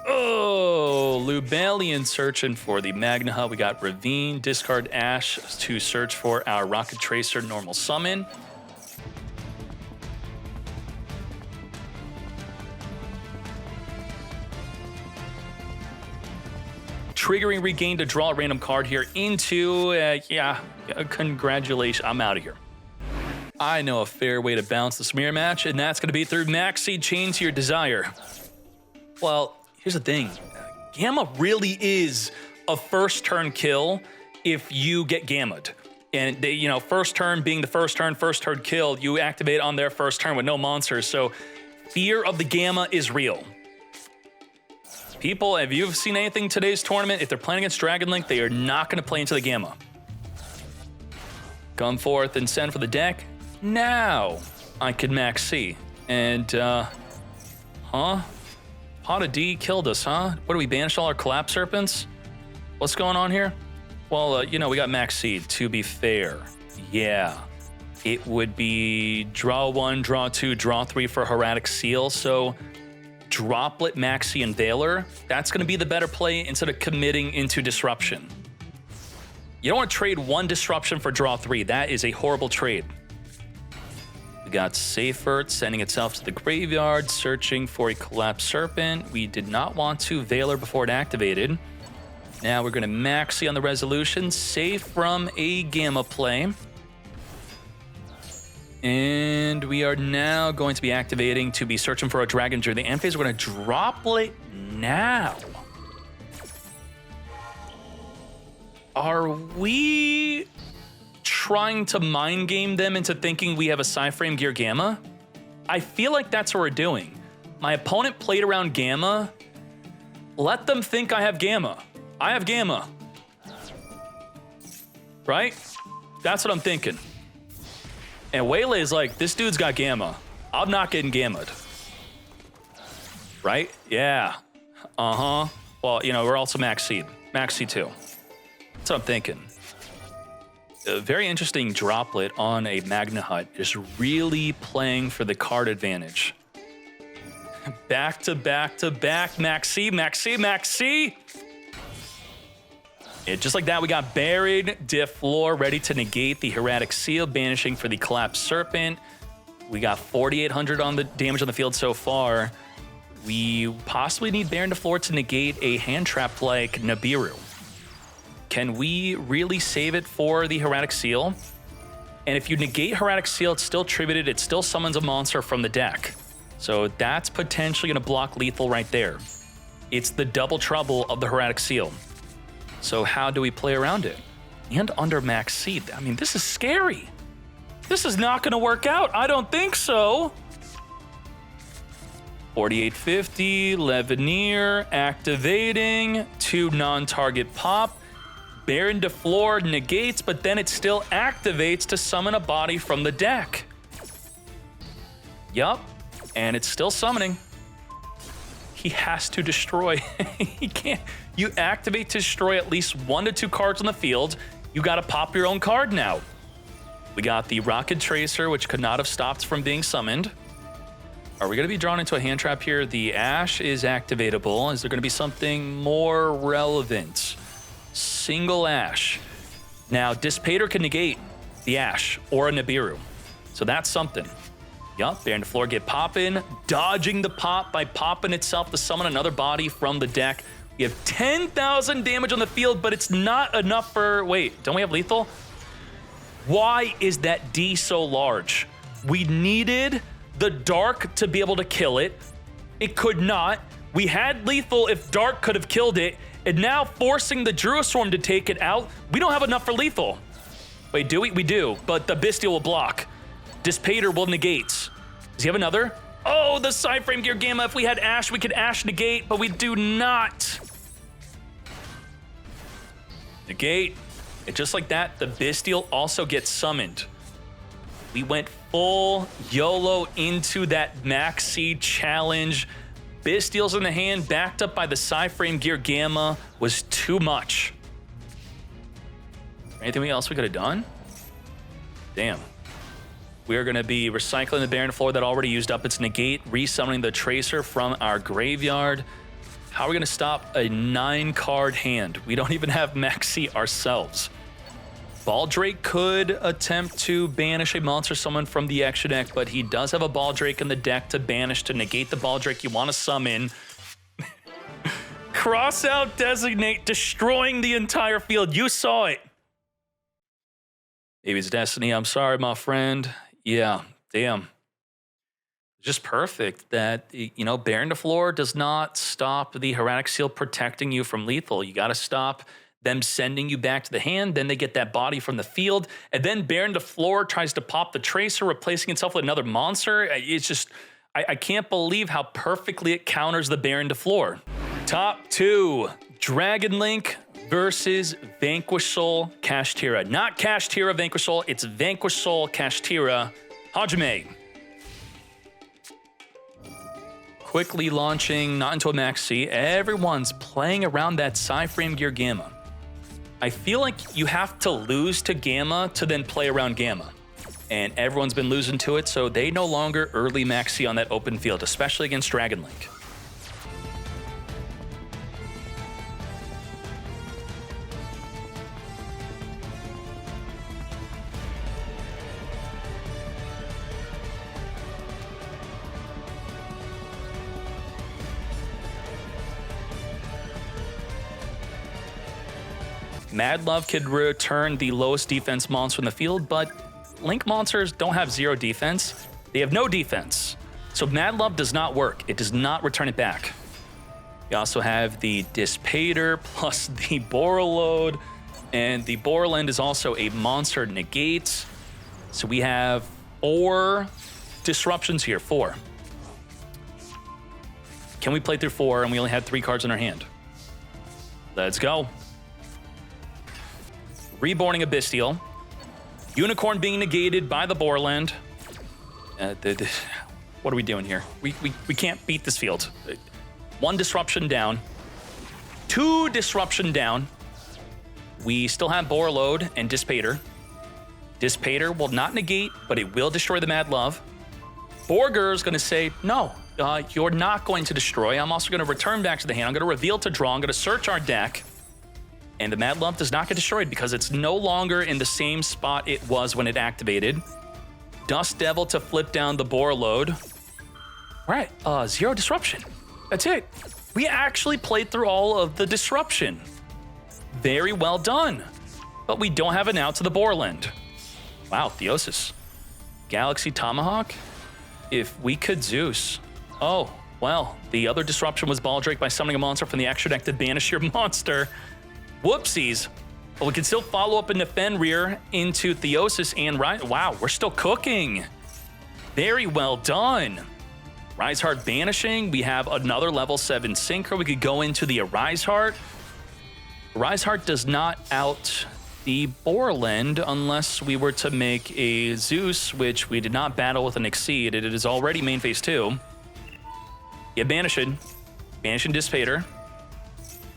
Oh, Lubellian searching for the Magna Hut. We got Ravine, discard Ash to search for our Rocket Tracer normal summon. Triggering Regain to draw a random card here into, congratulations, I'm out of here. I know a fair way to bounce the smear match, and that's going to be through Maxi Chain to Your Desire. Well, here's the thing. Gamma really is a first turn kill if you get Gamma'd. And they, first turn being the first turn kill, you activate on their first turn with no monsters. So fear of the Gamma is real. People, if you've seen anything today's tournament, if they're playing against Dragon Link, they are not going to play into the Gamma. Come forth and send for the deck. Now I can max C. And, Pot of D killed us, huh? What do we banish all our Collapse Serpents? What's going on here? Well, we got max C, to be fair. Yeah. It would be draw 1, draw 2, draw 3 for Hieratic Seal. So Droplet, Maxi, and Veiler, that's going to be the better play instead of committing into Disruption. You don't want to trade 1 Disruption for draw 3. That is a horrible trade. We got Seifert sending itself to the graveyard, searching for a Collapsed Serpent. We did not want to Veiler before it activated. Now we're going to Maxi on the resolution, save from a Gamma play. And we are now going to be activating to be searching for a Dragon during the end phase. We're going to Droplet now. Are we trying to mind game them into thinking we have a Psyframe Gear Gamma? I feel like that's what we're doing. My opponent played around Gamma. Let them think I have Gamma. I have Gamma. Right? That's what I'm thinking. And Waylay is like, this dude's got Gamma. I'm not getting Gamma'd. Right? Yeah. Uh-huh. Well, we're also Max Seed. Max C2. That's what I'm thinking. A very interesting Droplet on a Magna Hut, just really playing for the card advantage. Back to back to back. Maxi, Maxi, Maxi. Yeah, just like that, we got Buried Deflor ready to negate the Hieratic Seal, banishing for the Collapsed Serpent. We got 4,800 on the damage on the field so far. We possibly need Baron Deflor to negate a hand trap like Nibiru. Can we really save it for the Hieratic Seal? And if you negate Hieratic Seal, it's still tributed. It still summons a monster from the deck. So that's potentially going to block lethal right there. It's the double trouble of the Hieratic Seal. So how do we play around it? And under max seed. I mean, this is scary. This is not going to work out. I don't think so. 4850, Leveneer, activating, 2 non-target pop. Baron Deflor negates, but then it still activates to summon a body from the deck. Yup, and it's still summoning. He has to destroy. He can't. You activate to destroy at least 1 to 2 cards on the field. You got to pop your own card now. We got the Rocket Tracer, which could not have stopped from being summoned. Are we going to be drawn into a hand trap here? The Ash is activatable. Is there going to be something more relevant? Single Ash. Now, Dissipator can negate the Ash or a Nibiru. So that's something. Yup, Baron Deflor get popping, dodging the pop by popping itself to summon another body from the deck. We have 10,000 damage on the field, but it's not enough for... Wait, don't we have lethal? Why is that D so large? We needed the Dark to be able to kill it. It could not. We had lethal if Dark could have killed it, and now forcing the Druiswarm to take it out, we don't have enough for lethal. Wait, do we? We do, but the Bestial will block. Dissipator will negate. Does he have another? Oh, the Sideframe Gear Gamma. If we had Ash, we could Ash negate, but we do not. Negate. And just like that, the Bestial also gets summoned. We went full YOLO into that Max Seed challenge. Bestials in the hand, backed up by the Sideframe Gear Gamma, was too much. Anything else we could have done? Damn. We are going to be recycling the Baron Deflor that already used up its negate, resummoning the Tracer from our graveyard. How are we going to stop a 9-card hand? We don't even have Maxi ourselves. Baldrake could attempt to banish a monster summon from the extra deck, but he does have a Baldrake in the deck to banish to negate the Baldrake you want to summon. Cross out, designate, destroying the entire field. You saw it. Maybe it's Destiny. I'm sorry, my friend. Yeah, damn. Just perfect that, you know, Baron Deflor does not stop the Hieratic Seal protecting you from lethal. You got to stop them sending you back to the hand, then they get that body from the field, and then Baron Deflor tries to pop the Tracer, replacing itself with another monster. It's just, I can't believe how perfectly it counters the Baron Deflor. Top 2, Dragon Link versus Vanquish Soul Kashtira. Not Kashtira Vanquish Soul, it's Vanquish Soul Kashtira. Hajime. Quickly launching, not into a max C. Everyone's playing around that Sideframe Gear Gamma. I feel like you have to lose to Gamma to then play around Gamma. And everyone's been losing to it, so they no longer early maxi on that open field, especially against Dragon Link. Mad Love could return the lowest defense monster from the field, but Link monsters don't have 0 defense. They have no defense. So Mad Love does not work. It does not return it back. We also have the Dissipator plus the Borreload, and the Borreland is also a monster negate. So we have 4 disruptions here, 4. Can we play through 4 and we only had 3 cards in our hand? Let's go. Reborning a Bestial. Unicorn being negated by the Borland. What are we doing here? We can't beat this field. 1 disruption down. 2 disruption down. We still have Borreload and Dissipator. Dissipator will not negate, but it will destroy the Mad Love. Borger is going to say, no, you're not going to destroy. I'm also going to return back to the hand. I'm going to reveal to draw. I'm going to search our deck. And the Mad Lump does not get destroyed because it's no longer in the same spot it was when it activated. Dust Devil to flip down the Boar Load. All right, 0 disruption. That's it. We actually played through all of the disruption. Very well done. But we don't have an out to the Boarland. Wow, Theosis. Galaxy Tomahawk? If we could Zeus. Oh, well, the other disruption was Baldrake by summoning a monster from the extra deck to banish your monster. Whoopsies. But we can still follow up in the Fenrir into Theosis and Rise. Wow, we're still cooking. Very well done. Rise Heart banishing. We have another level 7 Synchro. We could go into the Arise Heart. Arise Heart does not out the Boarland unless we were to make a Zeus, which we did not battle with an Exceed. It is already main phase 2. Yeah, Banishing. Banishing Dissipator.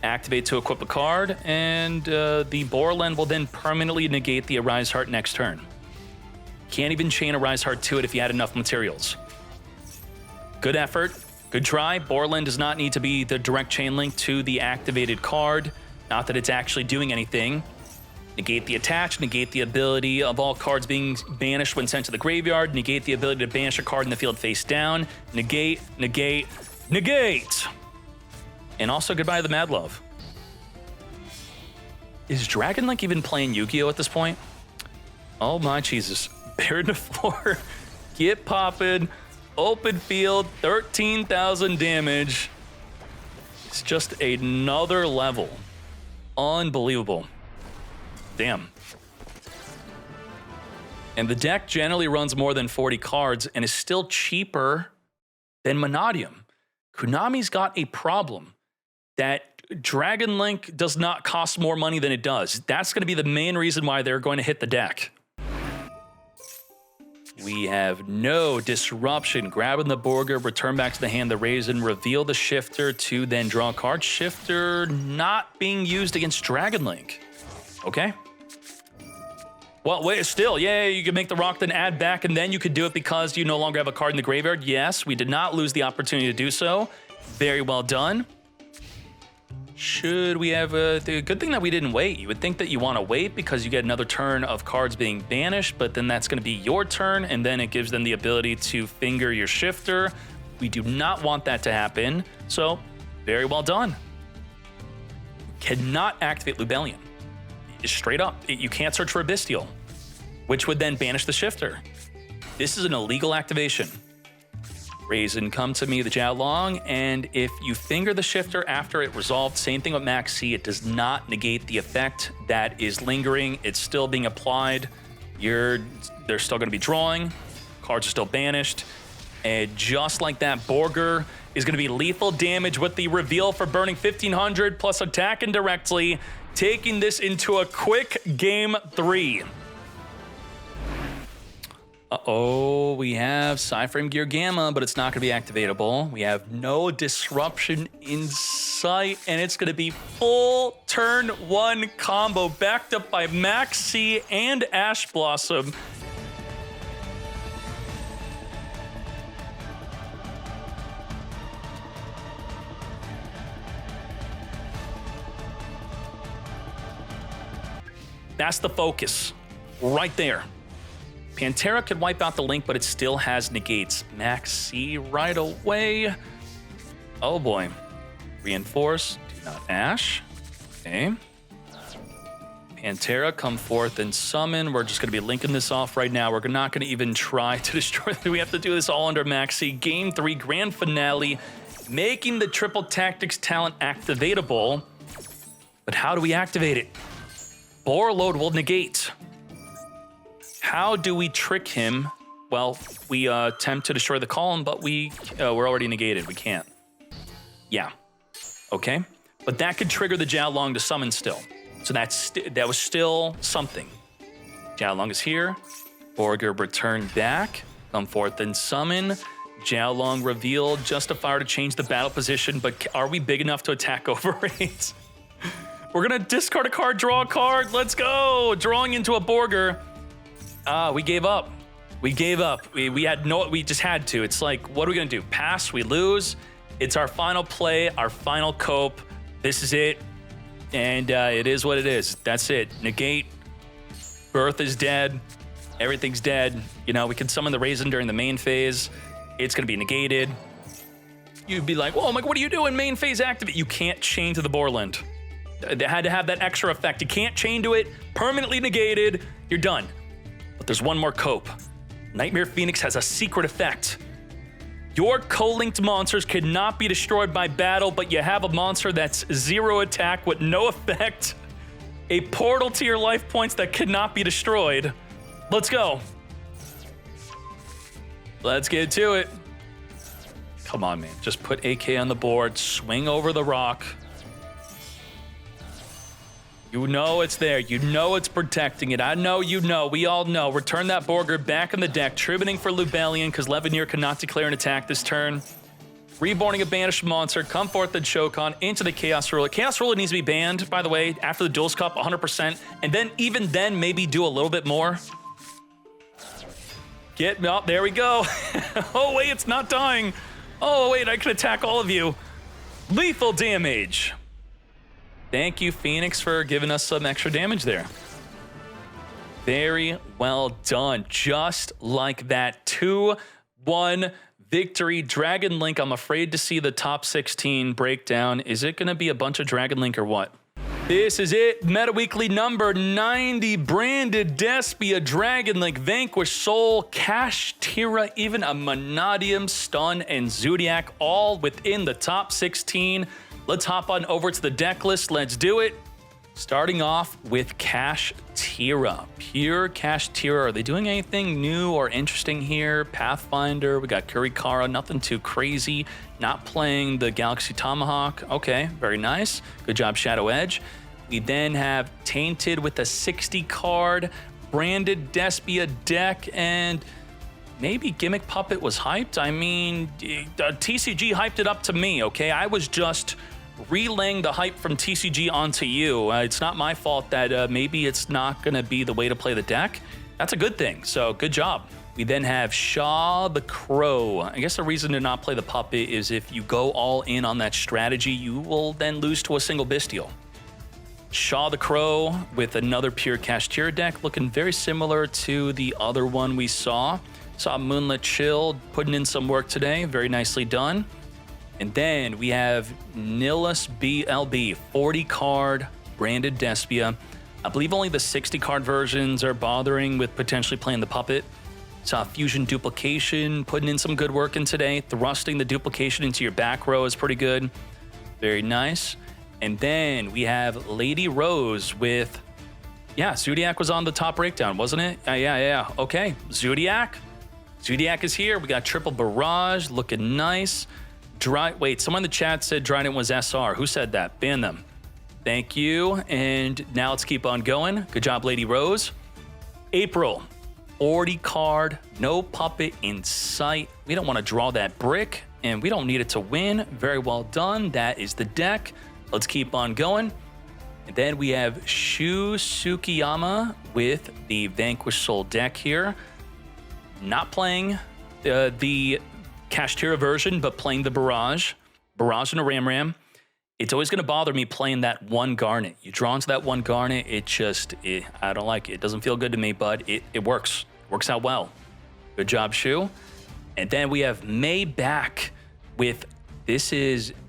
Activate to equip a card, and the Boarland will then permanently negate the Arise Heart next turn. Can't even chain Arise Heart to it if you had enough materials. Good effort. Good try. Boarland does not need to be the direct chain link to the activated card. Not that it's actually doing anything. Negate the attach, negate the ability of all cards being banished when sent to the graveyard, negate the ability to banish a card in the field face down, negate, negate, negate! And also goodbye to the Mad Love. Is Dragon Link even playing Yu-Gi-Oh at this point? Oh my Jesus. Buried in the floor. Get poppin'. Open field. 13,000 damage. It's just another level. Unbelievable. Damn. And the deck generally runs more than 40 cards and is still cheaper than Monadium. Konami's got a problem that Dragon Link does not cost more money than it does. That's going to be the main reason why they're going to hit the deck. We have no disruption. Grabbing the Borger, return back to the hand, the Raisin, reveal the Shifter to then draw a card. Shifter not being used against Dragon Link. Okay. Well, wait, still, yeah, you can make the rock, then add back, and then you could do it because you no longer have a card in the graveyard. Yes, we did not lose the opportunity to do so. Very well done. Should we have the good thing that we didn't wait? You would think that you want to wait because you get another turn of cards being banished, but then that's going to be your turn, and then it gives them the ability to finger your Shifter. We do not want that to happen, so very well done. Cannot activate Lubellion. Straight up, you can't search for a Bestial, which would then banish the Shifter. This is an illegal activation. Raisin, come to me, the Jiaolong, and if you finger the Shifter after it resolved, same thing with Max C, it does not negate the effect that is lingering. It's still being applied. They're still going to be drawing. Cards are still banished. And just like that, Borger is going to be lethal damage with the reveal for burning 1,500 plus attacking directly, taking this into a quick game 3. Uh-oh, we have Psyframe Gear Gamma, but it's not going to be activatable. We have no disruption in sight, and it's going to be full turn 1 combo backed up by Max C and Ash Blossom. That's the focus right there. Pantera could wipe out the Link, but it still has negates. Max C right away. Oh boy. Reinforce, do not Ash. Okay. Pantera, come forth and summon. We're just going to be linking this off right now. We're not going to even try to destroy it. We have to do this all under Max C. Game 3, grand finale, making the Triple Tactics talent activatable. But how do we activate it? Boar Load will negate. How do we trick him? Well, we attempt to destroy the column, but we're already negated. We can't. Yeah. Okay. But that could trigger the Jiaolong to summon still. So that was still something. Jiaolong is here. Borger return back. Come forth and summon. Jiaolong reveal. Justifier to change the battle position, but are we big enough to attack over it? We're gonna discard a card, draw a card. Let's go. Drawing into a Borger. We gave up. We gave up. We just had to. It's like, what are we gonna do? Pass, we lose. It's our final play, our final cope. This is it. And it is what it is. That's it. Negate. Birth is dead. Everything's dead. You know, we can summon the Raisin during the main phase. It's gonna be negated. You'd be like, whoa, Mike, what are you doing? Main phase activate. You can't chain to the Borland. They had to have that extra effect. You can't chain to it. Permanently negated. You're done. But there's one more cope. Nightmare Phoenix has a secret effect. Your co-linked monsters cannot be destroyed by battle, but you have a monster that's 0 attack with no effect. A portal to your life points that cannot be destroyed. Let's go. Let's get to it. Come on, man. Just put AK on the board. Swing over the rock. You know it's there. You know it's protecting it. I know you know. We all know. Return that Borger back in the deck. Tributing for Lubellion because Levanir cannot declare an attack this turn. Reborning a banished monster. Come forth and Shokan into the Chaos Ruler. Chaos Ruler needs to be banned, by the way, after the Duels Cup, 100%. And then, even then, maybe do a little bit more. Oh, there we go. Oh, wait, it's not dying. Oh, wait, I can attack all of you. Lethal damage. Thank you, Phoenix, for giving us some extra damage there. Very well done. Just like that. 2-1 victory. Dragon Link, I'm afraid to see the top 16 breakdown. Is it going to be a bunch of Dragon Link or what? This is it. Meta Weekly number 90. Branded Despia, Dragon Link, Vanquish, Soul, Kashtira, even a Monadium, Stun, and Zodiac, all within the top 16. Let's hop on over to the deck list. Let's do it. Starting off with Kashtira. Pure Kashtira. Are they doing anything new or interesting here? Pathfinder. We got Kurikara. Nothing too crazy. Not playing the Galaxy Tomahawk. Okay, very nice. Good job, Shadow Edge. We then have Tainted with a 60 card. Branded Despia deck. And maybe Gimmick Puppet was hyped. I mean, TCG hyped it up to me, okay? I was just relaying the hype from TCG onto you. It's not my fault that maybe it's not going to be the way to play the deck. That's a good thing, so good job. We then have Shaw the Crow. I guess the reason to not play the Puppet is if you go all in on that strategy, you will then lose to a single Bestial. Shaw the Crow with another pure Kashtira deck, looking very similar to the other one we saw. Saw Moonlit Chill putting in some work today. Very nicely done. And then we have Nihilus BLB, 40 card branded Despia. I believe only the 60 card versions are bothering with potentially playing the Puppet. Saw Fusion Duplication putting in some good work in today. Thrusting the duplication into your back row is pretty good. Very nice. And then we have Lady Rose with, yeah, Zodiac was on the top breakdown, wasn't it? Yeah. Okay, Zodiac. Zodiac is here. We got triple barrage, looking nice. Wait, someone in the chat said Dryden was SR. Who said that? Ban them. Thank you. And now let's keep on going. Good job, Lady Rose. April, 40 card, no Puppet in sight. We don't want to draw that brick, and we don't need it to win. Very well done. That is the deck. Let's keep on going. And then we have Shu Sukiyama with the Vanquish Soul deck here. Not playing the Kashtira version, but playing the Barrage and a Ram. It's always going to bother me playing that one Garnet. You draw into that one Garnet, I don't like it. It doesn't feel good to me, but it works. Works out well. Good job, Shu. And then we have May back with,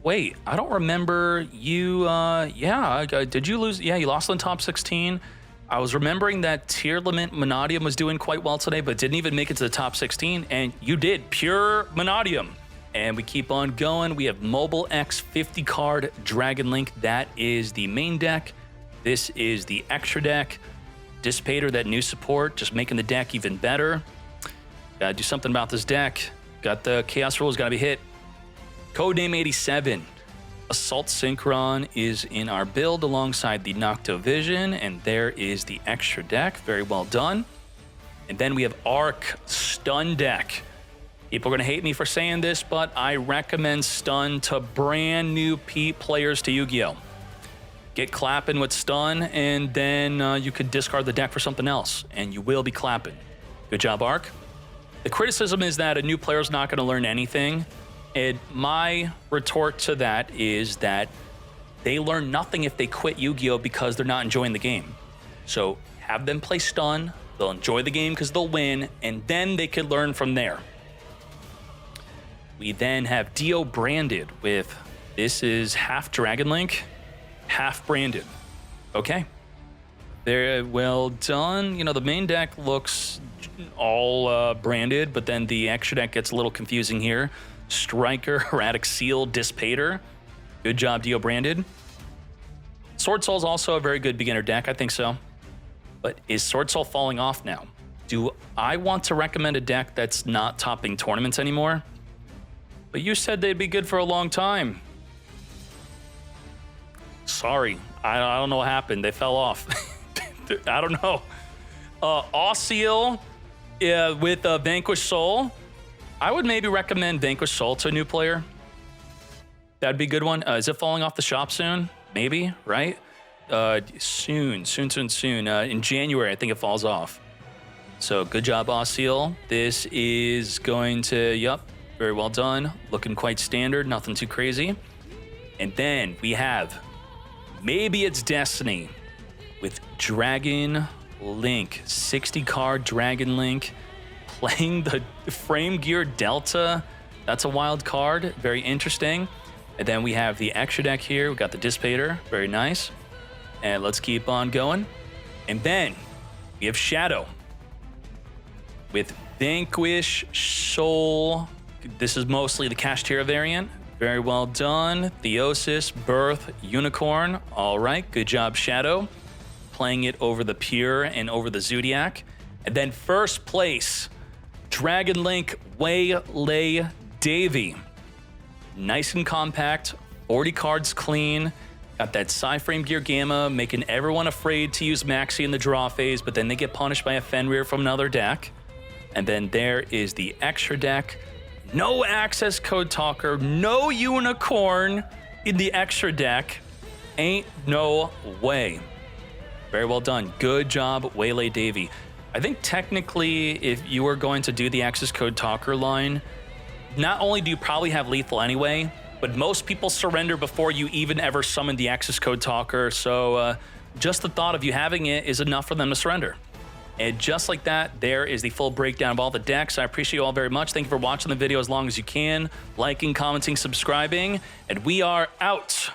wait, I don't remember you, did you lose? Yeah, you lost on top 16. I was remembering that Tier Lament Monadium was doing quite well today, but didn't even make it to the top 16, and you did. Pure Monadium. And we keep on going. We have Mobile X 50 card Dragon Link. That is the main deck. This is the extra deck. Dissipator, that new support, just making the deck even better. Gotta do something about this deck. Got the Chaos Rules, gotta be hit. Codename 87. Assault Synchron is in our build alongside the Nocto Vision, and there is the extra deck. Very well done. And then we have Arc Stun deck. People are going to hate me for saying this, but I recommend Stun to brand new players to Yu-Gi-Oh! Get clapping with Stun, and then you could discard the deck for something else, and you will be clapping. Good job, Arc. The criticism is that a new player is not going to learn anything. And my retort to that is that they learn nothing if they quit Yu-Gi-Oh! Because they're not enjoying the game. So have them play Stun, they'll enjoy the game because they'll win, and then they could learn from there. We then have Dio branded with, this is half Dragon Link, half branded. Okay. Very well done. You know, the main deck looks all branded, but then the extra deck gets a little confusing here. Striker, Erratic Seal, Dissipator. Good job, Dio branded. Sword Soul is also a very good beginner deck, I think so. But is Sword Soul falling off now? Do I want to recommend a deck that's not topping tournaments anymore? But you said they'd be good for a long time. Sorry, I don't know what happened. They fell off. I don't know. Osseal with Vanquish Soul. I would maybe recommend Vanquish Soul to a new player. That'd be a good one. Is it falling off the shop soon? Maybe, right? Soon. In January, I think it falls off. So good job, Osseal. This is going to, yep, very well done. Looking quite standard, nothing too crazy. And then we have, maybe it's Destiny with Dragon Link. 60 card Dragon Link. Playing the Frame Gear Delta. That's a wild card, very interesting. And then we have the extra deck here. We got the Dissipator, very nice. And let's keep on going. And then we have Shadow with Vanquish Soul. This is mostly the Kashtira variant. Very well done. Theosis, Birth, Unicorn. All right, good job, Shadow. Playing it over the Pure and over the Zodiac. And then first place, Dragon Link Waylay Davy. Nice and compact, 40 cards clean. Got that Frame Gear Gamma, making everyone afraid to use Maxi in the draw phase, but then they get punished by a Fenrir from another deck. And then there is the extra deck. No access code talker, no unicorn in the extra deck. Ain't no way. Very well done. Good job, Waylay Davy. I think technically, if you were going to do the access code talker line, not only do you probably have lethal anyway, but most people surrender before you even ever summon the access code talker. So just the thought of you having it is enough for them to surrender. And just like that, there is the full breakdown of all the decks. I appreciate you all very much. Thank you for watching the video as long as you can, liking, commenting, subscribing, and we are out.